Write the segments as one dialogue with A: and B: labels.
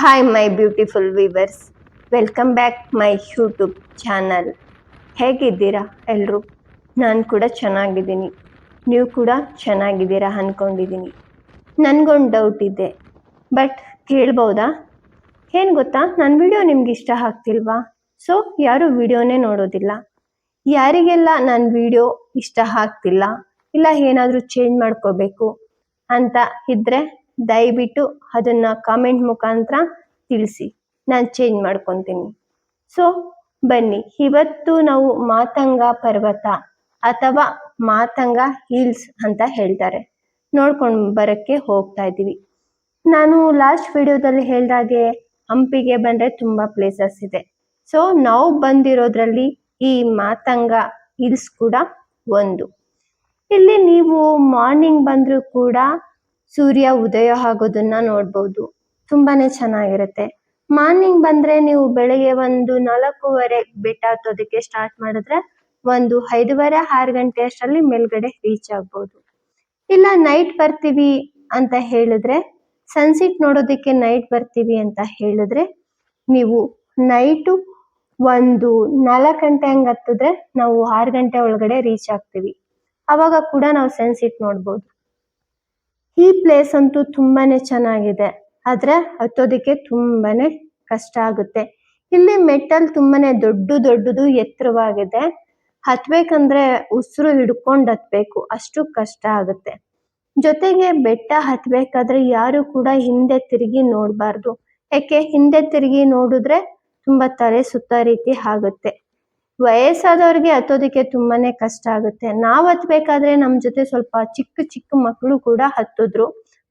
A: Hi my beautiful viewers, welcome back my YouTube channel. ಹೇಗಿದ್ದೀರಾ ಎಲ್ಲರೂ? ನಾನು ಕೂಡ ಚೆನ್ನಾಗಿದ್ದೀನಿ, ನೀವು ಕೂಡ ಚೆನ್ನಾಗಿದ್ದೀರಾ ಅಂದ್ಕೊಂಡಿದ್ದೀನಿ. ನನಗೊಂದು ಡೌಟ್ ಇದೆ, ಬಟ್ ಕೇಳ್ಬೋದಾ? ಏನು ಗೊತ್ತಾ, ನನ್ನ ವಿಡಿಯೋ ನಿಮ್ಗೆ ಇಷ್ಟ ಆಗ್ತಿಲ್ವಾ? ಸೊ ಯಾರು ವಿಡಿಯೋನೇ ನೋಡೋದಿಲ್ಲ. ಯಾರಿಗೆಲ್ಲ ನನ್ನ ವಿಡಿಯೋ ಇಷ್ಟ ಆಗ್ತಿಲ್ಲ, ಇಲ್ಲ ಏನಾದರೂ ಚೇಂಜ್ ಮಾಡ್ಕೋಬೇಕು ಅಂತ ಇದ್ರೆ ದಯವಿಟ್ಟು ಅದನ್ನ ಕಾಮೆಂಟ್ ಮುಖಾಂತರ ತಿಳಿಸಿ, ನಾನು ಚೇಂಜ್ ಮಾಡ್ಕೊತೀನಿ. ಸೊ ಬನ್ನಿ, ಇವತ್ತು ನಾವು ಮಾತಂಗ ಪರ್ವತ ಅಥವಾ ಮಾತಂಗ ಹಿಲ್ಸ್ ಅಂತ ಹೇಳ್ತಾರೆ, ನೋಡ್ಕೊಂಡು ಬರೋಕ್ಕೆ ಹೋಗ್ತಾ ಇದ್ದೀವಿ. ನಾನು ಲಾಸ್ಟ್ ವಿಡಿಯೋದಲ್ಲಿ ಹೇಳ್ದಾಗೆ ಹಂಪಿಗೆ ಬಂದರೆ ತುಂಬ ಪ್ಲೇಸಸ್ ಇದೆ. ಸೊ ನಾವು ಬಂದಿರೋದ್ರಲ್ಲಿ ಈ ಮಾತಂಗ ಹಿಲ್ಸ್ ಕೂಡ ಒಂದು. ಇಲ್ಲಿ ನೀವು ಮಾರ್ನಿಂಗ್ ಬಂದರೂ ಕೂಡ ಸೂರ್ಯ ಉದಯ ಆಗೋದನ್ನ ನೋಡ್ಬೋದು, ತುಂಬಾನೇ ಚೆನ್ನಾಗಿರುತ್ತೆ. ಮಾರ್ನಿಂಗ್ ಬಂದ್ರೆ ನೀವು ಬೆಳಗ್ಗೆ ಒಂದು 4:30 ಬೆಟ್ಟ ಹತ್ತೋದಕ್ಕೆ ಸ್ಟಾರ್ಟ್ ಮಾಡಿದ್ರೆ ಒಂದು 5:30 6 ಗಂಟೆ ಅಷ್ಟರಲ್ಲಿ ಮೇಲ್ಗಡೆ ರೀಚ್ ಆಗ್ಬೋದು. ಇಲ್ಲ ನೈಟ್ ಬರ್ತೀವಿ ಅಂತ ಹೇಳಿದ್ರೆ, ಸನ್ಸೆಟ್ ನೋಡೋದಕ್ಕೆ ನೈಟ್ ಬರ್ತೀವಿ ಅಂತ ಹೇಳಿದ್ರೆ ನೀವು ನೈಟು ಒಂದು 4 ಗಂಟೆ ಹಂಗೆ ಹತ್ತಿದ್ರೆ ನಾವು 6 ಗಂಟೆ ಒಳಗಡೆ ರೀಚ್ ಆಗ್ತೀವಿ. ಅವಾಗ ಕೂಡ ನಾವು ಸನ್ಸೆಟ್ ನೋಡ್ಬೋದು. ಈ ಪ್ಲೇಸ್ ಅಂತೂ ತುಂಬಾನೇ ಚೆನ್ನಾಗಿದೆ, ಆದ್ರೆ ಹತ್ತೋದಕ್ಕೆ ತುಂಬಾನೇ ಕಷ್ಟ ಆಗುತ್ತೆ. ಇಲ್ಲಿ ಮೆಟ್ಟಲ್ ತುಂಬಾನೇ ದೊಡ್ಡದು ಎತ್ತರವಾಗಿದೆ. ಹತ್ಬೇಕಂದ್ರೆ ಉಸಿರು ಹಿಡ್ಕೊಂಡು ಹತ್ಬೇಕು, ಅಷ್ಟು ಕಷ್ಟ ಆಗುತ್ತೆ. ಜೊತೆಗೆ ಬೆಟ್ಟ ಹತ್ಬೇಕಾದ್ರೆ ಯಾರು ಕೂಡ ಹಿಂದೆ ತಿರುಗಿ ನೋಡಬಾರ್ದು, ಯಾಕೆ ಹಿಂದೆ ತಿರುಗಿ ನೋಡಿದ್ರೆ ತುಂಬಾ ತಲೆ ಸುತ್ತ ರೀತಿ ಆಗುತ್ತೆ. ವಯಸ್ಸಾದವ್ರಿಗೆ ಹತ್ತೋದಕ್ಕೆ ತುಂಬಾನೇ ಕಷ್ಟ ಆಗುತ್ತೆ. ನಾವ್ ಹತ್ಬೇಕಾದ್ರೆ ನಮ್ ಜೊತೆ ಸ್ವಲ್ಪ ಚಿಕ್ಕ ಮಕ್ಕಳು ಕೂಡ ಹತ್ತಿದ್ರು,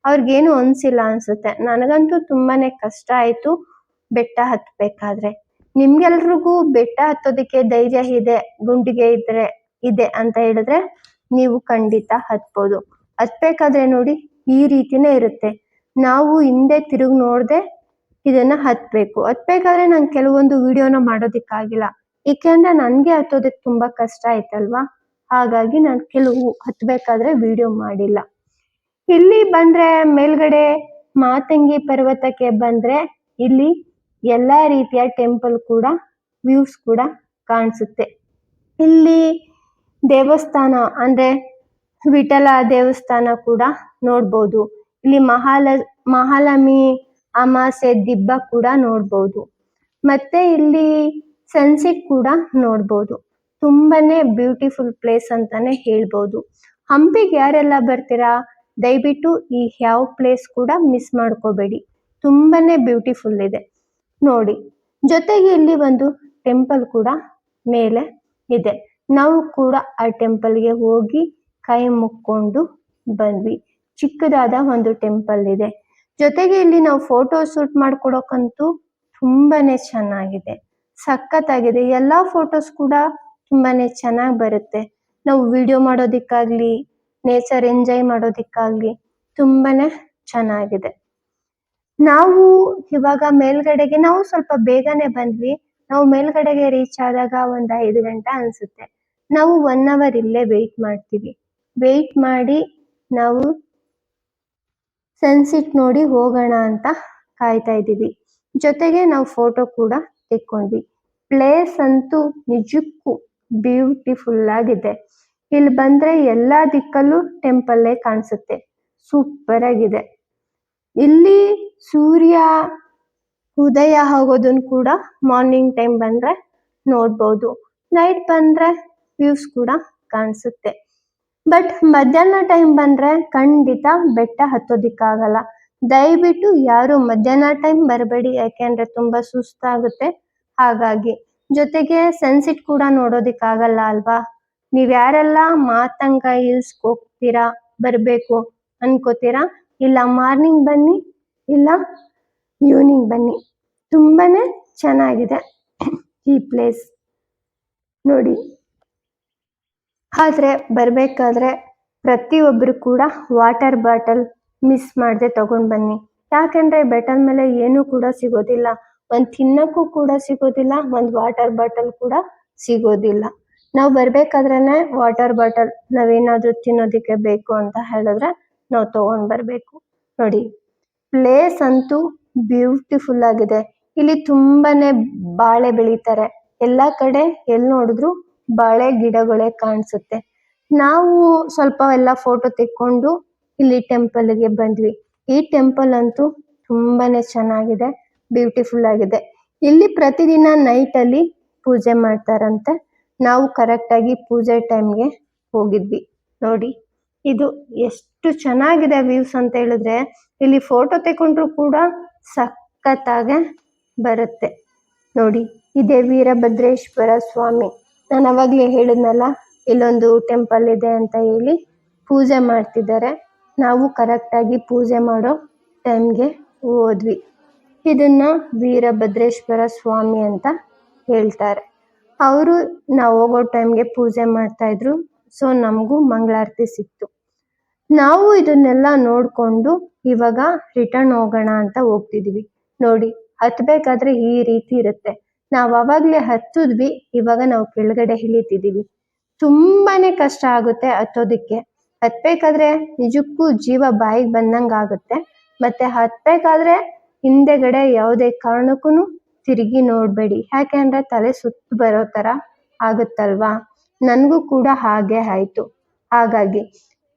A: ಅವ್ರಿಗೇನು ಅನ್ಸಿಲ್ಲ ಅನ್ಸುತ್ತೆ. ನನಗಂತೂ ತುಂಬಾನೇ ಕಷ್ಟ ಆಯ್ತು ಬೆಟ್ಟ ಹತ್ಬೇಕಾದ್ರೆ. ನಿಮ್ಗೆಲ್ರಿಗೂ ಬೆಟ್ಟ ಹತ್ತೋದಕ್ಕೆ ಧೈರ್ಯ ಇದೆ, ಗುಂಡಿಗೆ ಇದೆ ಅಂತ ಹೇಳಿದ್ರೆ ನೀವು ಖಂಡಿತ ಹತ್ಬೋದು. ಹತ್ಬೇಕಾದ್ರೆ ನೋಡಿ ಈ ರೀತಿನೇ ಇರುತ್ತೆ, ನಾವು ಹಿಂದೆ ತಿರುಗಿ ನೋಡ್ದೆ ಇದನ್ನ ಹತ್ಬೇಕು. ಹತ್ಬೇಕಾದ್ರೆ ನಂಗೆ ಕೆಲವೊಂದು ವಿಡಿಯೋನ ಮಾಡೋದಿಕ್ಕಾಗಿಲ್ಲ, ಏಕೆಂದ್ರೆ ನನ್ಗೆ ಹತ್ತೋದಕ್ಕೆ ತುಂಬಾ ಕಷ್ಟ ಆಯ್ತಲ್ವಾ, ಹಾಗಾಗಿ ನಾನು ಕೆಲವು ಹತ್ಬೇಕಾದ್ರೆ ವಿಡಿಯೋ ಮಾಡಿಲ್ಲ. ಇಲ್ಲಿ ಬಂದ್ರೆ ಮೇಲ್ಗಡೆ ಮಾತಂಗಿ ಪರ್ವತಕ್ಕೆ ಬಂದ್ರೆ ಇಲ್ಲಿ ಎಲ್ಲಾ ರೀತಿಯ ಟೆಂಪಲ್ ಕೂಡ ವ್ಯೂಸ್ ಕೂಡ ಕಾಣಿಸುತ್ತೆ. ಇಲ್ಲಿ ದೇವಸ್ಥಾನ ಅಂದ್ರೆ ವಿಠಲ ದೇವಸ್ಥಾನ ಕೂಡ ನೋಡ್ಬೋದು. ಇಲ್ಲಿ ಮಹಾಲಮಿ ಅಮಾಸೆ ದಿಬ್ಬ ಕೂಡ ನೋಡ್ಬೋದು. ಮತ್ತೆ ಇಲ್ಲಿ ಸನ್ಸೆಟ್ ಕೂಡ ನೋಡ್ಬೋದು. ತುಂಬಾನೇ ಬ್ಯೂಟಿಫುಲ್ ಪ್ಲೇಸ್ ಅಂತಾನೆ ಹೇಳ್ಬೋದು. ಹಂಪಿಗೆ ಯಾರೆಲ್ಲ ಬರ್ತೀರಾ ದಯವಿಟ್ಟು ಈ ಯಾವ ಪ್ಲೇಸ್ ಕೂಡ ಮಿಸ್ ಮಾಡ್ಕೋಬೇಡಿ, ತುಂಬಾನೇ ಬ್ಯೂಟಿಫುಲ್ ಇದೆ ನೋಡಿ. ಜೊತೆಗೆ ಇಲ್ಲಿ ಒಂದು ಟೆಂಪಲ್ ಕೂಡ ಮೇಲೆ ಇದೆ, ನಾವು ಕೂಡ ಆ ಟೆಂಪಲ್ಗೆ ಹೋಗಿ ಕೈ ಮುಕ್ಕೊಂಡು ಬಂದ್ವಿ. ಚಿಕ್ಕದಾದ ಒಂದು ಟೆಂಪಲ್ ಇದೆ. ಜೊತೆಗೆ ಇಲ್ಲಿ ನಾವು ಫೋಟೋ ಶೂಟ್ ಮಾಡ್ಕೊಡೋಕಂತೂ ತುಂಬಾನೇ ಚೆನ್ನಾಗಿದೆ, ಸಖತ್ತಾಗಿದೆ. ಎಲ್ಲಾ ಫೋಟೋಸ್ ಕೂಡ ತುಂಬಾನೇ ಚೆನ್ನಾಗಿ ಬರುತ್ತೆ. ನಾವು ವಿಡಿಯೋ ಮಾಡೋದಿಕ್ಕಾಗ್ಲಿ, ನೇಚರ್ ಎಂಜಾಯ್ ಮಾಡೋದಿಕ್ಕಾಗ್ಲಿ ತುಂಬಾನೇ ಚೆನ್ನಾಗಿದೆ. ನಾವು ಇವಾಗ ಮೇಲ್ಗಡೆಗೆ ನಾವು ಸ್ವಲ್ಪ ಬೇಗನೆ ಬಂದ್ವಿ. ನಾವು ಮೇಲ್ಗಡೆಗೆ ರೀಚ್ ಆದಾಗ ಒಂದು 5 ಗಂಟೆ ಅನ್ಸುತ್ತೆ. ನಾವು 1 ಅವರ್ ಇಲ್ಲೇ ವೆಯ್ಟ್ ಮಾಡ್ತೀವಿ. ವೆಯ್ಟ್ ಮಾಡಿ ನಾವು ಸನ್ಸೆಟ್ ನೋಡಿ ಹೋಗೋಣ ಅಂತ ಕಾಯ್ತಾ ಇದ್ದೀವಿ. ಜೊತೆಗೆ ನಾವು ಫೋಟೋ ಕೂಡ ತೆಕ್ಕೊಂಡ್ವಿ. ಪ್ಲೇಸ್ ಅಂತೂ ನಿಜಕ್ಕೂ ಬ್ಯೂಟಿಫುಲ್ ಆಗಿದೆ. ಇಲ್ಲಿ ಬಂದ್ರೆ ಎಲ್ಲಾ ದಿಕ್ಕಲ್ಲೂ ಟೆಂಪಲ್ಲೇ ಕಾಣಿಸುತ್ತೆ, ಸೂಪರ್ ಆಗಿದೆ. ಇಲ್ಲಿ ಸೂರ್ಯ ಉದಯ ಆಗೋದನ್ನ ಕೂಡ ಮಾರ್ನಿಂಗ್ ಟೈಮ್ ಬಂದ್ರೆ ನೋಡ್ಬೋದು. ನೈಟ್ ಬಂದ್ರೆ ವ್ಯೂಸ್ ಕೂಡ ಕಾಣಿಸುತ್ತೆ. ಬಟ್ ಮಧ್ಯಾಹ್ನ ಟೈಮ್ ಬಂದ್ರೆ ಖಂಡಿತ ಬೆಟ್ಟ ಹತ್ತೋದಿಕ್ಕಾಗಲ್ಲ. ದಯವಿಟ್ಟು ಯಾರು ಮಧ್ಯಾಹ್ನ ಟೈಮ್ ಬರಬೇಡಿ, ಯಾಕೆಂದ್ರೆ ತುಂಬಾ ಸುಸ್ತಾಗುತ್ತೆ. ಹಾಗಾಗಿ ಜೊತೆಗೆ ಸನ್ಸೆಟ್ ಕೂಡ ನೋಡೋದಿಕ್ಕಾಗಲ್ಲ ಅಲ್ವಾ. ನೀವ್ ಯಾರೆಲ್ಲ ಮಾತಂಗ ಹಿಲ್ಸ್ ಹೋಗ್ತೀರಾ, ಬರ್ಬೇಕು ಅನ್ಕೋತೀರಾ, ಇಲ್ಲ ಮಾರ್ನಿಂಗ್ ಬನ್ನಿ, ಇಲ್ಲ ಈವ್ನಿಂಗ್ ಬನ್ನಿ, ತುಂಬಾನೇ ಚೆನ್ನಾಗಿದೆ ಈ ಪ್ಲೇಸ್ ನೋಡಿ. ಆದ್ರೆ ಬರ್ಬೇಕಾದ್ರೆ ಪ್ರತಿಯೊಬ್ರು ಕೂಡ ವಾಟರ್ ಬಾಟಲ್ ಮಿಸ್ ಮಾಡದೆ ತಗೊಂಡ್ ಬನ್ನಿ, ಯಾಕಂದ್ರೆ ಬೆಟ್ಟದ ಮೇಲೆ ಏನು ಕೂಡ ಸಿಗೋದಿಲ್ಲ. ಒಂದ್ ತಿನ್ನಕ್ಕೂ ಕೂಡ ಸಿಗೋದಿಲ್ಲ, ಒಂದ್ ವಾಟರ್ ಬಾಟಲ್ ಕೂಡ ಸಿಗೋದಿಲ್ಲ. ನಾವು ಬರ್ಬೇಕಾದ್ರೇನೆ ವಾಟರ್ ಬಾಟಲ್ ನಾವೇನಾದ್ರೂ ತಿನ್ನೋದಿಕ್ಕೆ ಬೇಕು ಅಂತ ಹೇಳಿದ್ರೆ ನಾವು ತಗೊಂಡ್ ಬರ್ಬೇಕು ನೋಡಿ. ಪ್ಲೇಸ್ ಅಂತೂ ಬ್ಯೂಟಿಫುಲ್ ಆಗಿದೆ. ಇಲ್ಲಿ ತುಂಬಾನೇ ಬಾಳೆ ಬೆಳೀತಾರೆ. ಎಲ್ಲಾ ಕಡೆ ಎಲ್ಲಿ ನೋಡಿದ್ರು ಬಾಳೆ ಗಿಡಗಳೇ ಕಾಣಿಸುತ್ತೆ. ನಾವು ಸ್ವಲ್ಪ ಎಲ್ಲ ಫೋಟೋ ತೆಕ್ಕೊಂಡು ಇಲ್ಲಿ ಟೆಂಪಲ್ಗೆ ಬಂದ್ವಿ. ಈ ಟೆಂಪಲ್ ಅಂತೂ ತುಂಬಾನೇ ಚೆನ್ನಾಗಿದೆ, ಬ್ಯೂಟಿಫುಲ್ ಆಗಿದೆ. ಇಲ್ಲಿ ಪ್ರತಿದಿನ ನೈಟ್ ಅಲ್ಲಿ ಪೂಜೆ ಮಾಡ್ತಾರಂತೆ. ನಾವು ಕರೆಕ್ಟ್ ಆಗಿ ಪೂಜೆ ಟೈಮ್ಗೆ ಹೋಗಿದ್ವಿ. ನೋಡಿ ಇದು ಎಷ್ಟು ಚೆನ್ನಾಗಿದೆ ವ್ಯೂಸ್ ಅಂತ ಹೇಳಿದ್ರೆ, ಇಲ್ಲಿ ಫೋಟೋ ತೆಕೊಂಡ್ರು ಕೂಡ ಸಖತ್ತಾಗೆ ಬರುತ್ತೆ. ನೋಡಿ ಇದೇ ವೀರಭದ್ರೇಶ್ವರ ಸ್ವಾಮಿ. ನಾನು ಅವಾಗ್ಲೇ ಹೇಳಿದ್ನಲ್ಲ ಇಲ್ಲೊಂದು ಟೆಂಪಲ್ ಇದೆ ಅಂತ ಹೇಳಿ. ಪೂಜೆ ಮಾಡ್ತಿದ್ದಾರೆ. ನಾವು ಕರೆಕ್ಟ್ ಆಗಿ ಪೂಜೆ ಮಾಡೋ ಟೈಮ್ಗೆ ಹೋದ್ವಿ. ಇದನ್ನ ವೀರಭದ್ರೇಶ್ವರ ಸ್ವಾಮಿ ಅಂತ ಹೇಳ್ತಾರೆ. ಅವರು ನಾವು ಹೋಗೋ ಟೈಮ್ಗೆ ಪೂಜೆ ಮಾಡ್ತಾ ಇದ್ರು. ಸೊ ನಮಗೂ ಮಂಗಳಾರತಿ ಸಿಕ್ತು. ನಾವು ಇದನ್ನೆಲ್ಲ ನೋಡ್ಕೊಂಡು ಇವಾಗ ರಿಟರ್ನ್ ಹೋಗೋಣ ಅಂತ ಹೋಗ್ತಿದೀವಿ. ನೋಡಿ ಹತ್ಬೇಕಾದ್ರೆ ಈ ರೀತಿ ಇರುತ್ತೆ. ನಾವು ಅವಾಗ್ಲೇ ಹತ್ತಿದ್ವಿ, ಇವಾಗ ನಾವು ಕೆಳಗಡೆ ಇಳಿತಿದೀವಿ. ತುಂಬಾನೇ ಕಷ್ಟ ಆಗುತ್ತೆ ಹತ್ತೋದಿಕ್ಕೆ. ಹತ್ಬೇಕಾದ್ರೆ ನಿಜಕ್ಕೂ ಜೀವ ಬಾಯಿಗೆ ಬಂದಂಗ ಆಗುತ್ತೆ. ಮತ್ತೆ ಹತ್ಬೇಕಾದ್ರೆ ಹಿಂದೆಗಡೆ ಯಾವುದೇ ಕಾರಣಕ್ಕೂ ತಿರುಗಿ ನೋಡ್ಬೇಡಿ, ಯಾಕೆಂದ್ರೆ ತಲೆ ಸುತ್ತು ಬರೋ ತರ ಆಗುತ್ತಲ್ವಾ. ನನಗೂ ಕೂಡ ಹಾಗೆ ಆಯ್ತು. ಹಾಗಾಗಿ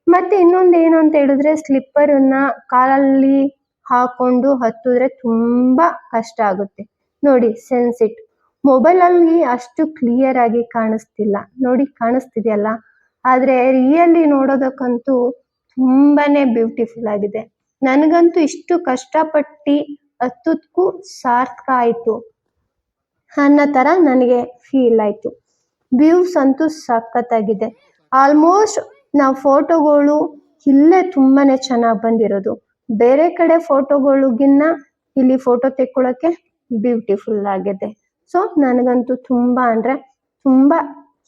A: ಮತ್ತೆ ಇನ್ನೊಂದು ಏನು ಅಂತ ಹೇಳಿದ್ರೆ, ಸ್ಲಿಪ್ಪರನ್ನ ಕಾಲಲ್ಲಿ ಹಾಕೊಂಡು ಹತ್ತಿದ್ರೆ ತುಂಬಾ ಕಷ್ಟ ಆಗುತ್ತೆ. ನೋಡಿ ಸನ್ಸೆಟ್ ಮೊಬೈಲ್ ಅಲ್ಲಿ ಅಷ್ಟು ಕ್ಲಿಯರ್ ಆಗಿ ಕಾಣಿಸ್ತಿಲ್ಲ. ನೋಡಿ ಕಾಣಿಸ್ತಿದೆಯಲ್ಲ, ಆದ್ರೆ ರಿಯಲಿ ನೋಡೋದಕ್ಕಂತೂ ತುಂಬಾನೇ ಬ್ಯೂಟಿಫುಲ್ ಆಗಿದೆ. ನನಗಂತೂ ಇಷ್ಟು ಕಷ್ಟಪಟ್ಟು ಹತ್ತುದಕ್ಕೂ ಸಾರ್ಥಕ ಆಯ್ತು ಅನ್ನೋ ತರ ನನಗೆ ಫೀಲ್ ಆಯ್ತು. ವ್ಯೂಸ್ ಅಂತೂ ಸಖತ್ತಾಗಿದೆ. ಆಲ್ಮೋಸ್ಟ್ ನಾವು ಫೋಟೋಗಳು ಇಲ್ಲೇ ತುಂಬಾನೇ ಚೆನ್ನಾಗಿ ಬಂದಿರೋದು. ಬೇರೆ ಕಡೆ ಫೋಟೋಗಳಿಗಿನ್ನ ಇಲ್ಲಿ ಫೋಟೋ ತೆಕ್ಕೊಳ್ಳೋಕೆ ಬ್ಯೂಟಿಫುಲ್ ಆಗಿದೆ. ಸೊ ನನಗಂತೂ ತುಂಬಾ ಅಂದ್ರೆ ತುಂಬಾ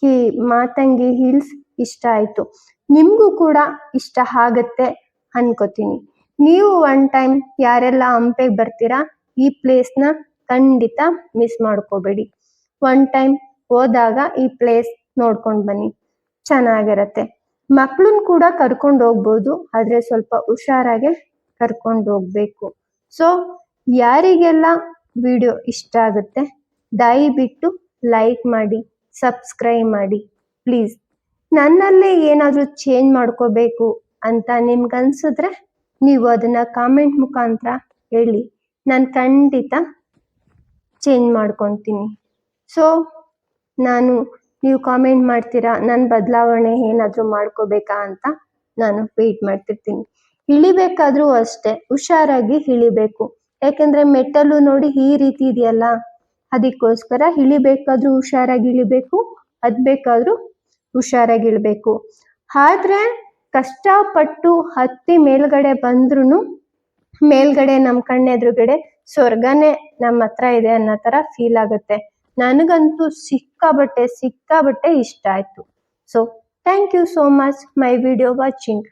A: ಈ ಮಾತಂಗಿ ಹಿಲ್ಸ್ ಇಷ್ಟ ಆಯ್ತು. ನಿಮ್ಗೂ ಕೂಡ ಇಷ್ಟ ಆಗತ್ತೆ ಅನ್ಕೋತೀನಿ. ನೀವು ಒನ್ ಟೈಮ್ ಯಾರೆಲ್ಲ ಹಂಪೆಗೆ ಬರ್ತೀರಾ, ಈ ಪ್ಲೇಸ್ನ ಖಂಡಿತ ಮಿಸ್ ಮಾಡ್ಕೋಬೇಡಿ. ಒನ್ ಟೈಮ್ ಹೋದಾಗ ಈ ಪ್ಲೇಸ್ ನೋಡ್ಕೊಂಡು ಬನ್ನಿ, ಚೆನ್ನಾಗಿರತ್ತೆ. ಮಕ್ಕಳನ್ನ ಕೂಡ ಕರ್ಕೊಂಡು ಹೋಗ್ಬೋದು, ಆದ್ರೆ ಸ್ವಲ್ಪ ಹುಷಾರಾಗೆ ಕರ್ಕೊಂಡು ಹೋಗ್ಬೇಕು. ಸೊ ಯಾರಿಗೆಲ್ಲ ವಿಡಿಯೋ ಇಷ್ಟ ಆಗುತ್ತೆ ದಯವಿಟ್ಟು ಲೈಕ್ ಮಾಡಿ, ಸಬ್ಸ್ಕ್ರೈಬ್ ಮಾಡಿ ಪ್ಲೀಸ್. ನನ್ನಲ್ಲೇ ಏನಾದರೂ ಚೇಂಜ್ ಮಾಡ್ಕೋಬೇಕು ಅಂತ ನಿಮ್ಗನ್ಸಿದ್ರೆ ನೀವು ಅದನ್ನ ಕಾಮೆಂಟ್ ಮುಖಾಂತರ ಹೇಳಿ, ನಾನು ಖಂಡಿತ ಚೇಂಜ್ ಮಾಡ್ಕೊತೀನಿ. ಸೊ ನೀವು ಕಾಮೆಂಟ್ ಮಾಡ್ತೀರಾ, ನನ್ನ ಬದಲಾವಣೆ ಏನಾದರೂ ಮಾಡ್ಕೋಬೇಕಾ ಅಂತ ನಾನು ವೆಯ್ಟ್ ಮಾಡ್ತಿರ್ತೀನಿ. ಇಳಿಬೇಕಾದ್ರೂ ಅಷ್ಟೇ ಹುಷಾರಾಗಿ ಇಳಿಬೇಕು, ಯಾಕೆಂದ್ರೆ ಮೆಟ್ಟಲು ನೋಡಿ ಈ ರೀತಿ ಇದೆಯಲ್ಲ, ಅದಕ್ಕೋಸ್ಕರ ಇಳಿಬೇಕಾದ್ರೂ ಹುಷಾರಾಗಿ ಇಳಿಬೇಕು, ಹತ್ಬೇಕಾದ್ರೂ ಹುಷಾರಾಗಿ ಇಳಿಬೇಕು. ಆದ್ರೆ ಕಷ್ಟಪಟ್ಟು ಹತ್ತಿ ಮೇಲ್ಗಡೆ ಬಂದ್ರೂ ಮೇಲ್ಗಡೆ ನಮ್ಮ ಕಣ್ಣೆದುರುಗಡೆ ಸ್ವರ್ಗನೇ ನಮ್ಮ ಹತ್ರ ಇದೆ ಅನ್ನೋ ತರ ಫೀಲ್ ಆಗುತ್ತೆ. ನನಗಂತೂ ಸಿಕ್ಕಾಬಟ್ಟೆ ಇಷ್ಟ ಆಯ್ತು. So thank you so much my video watching.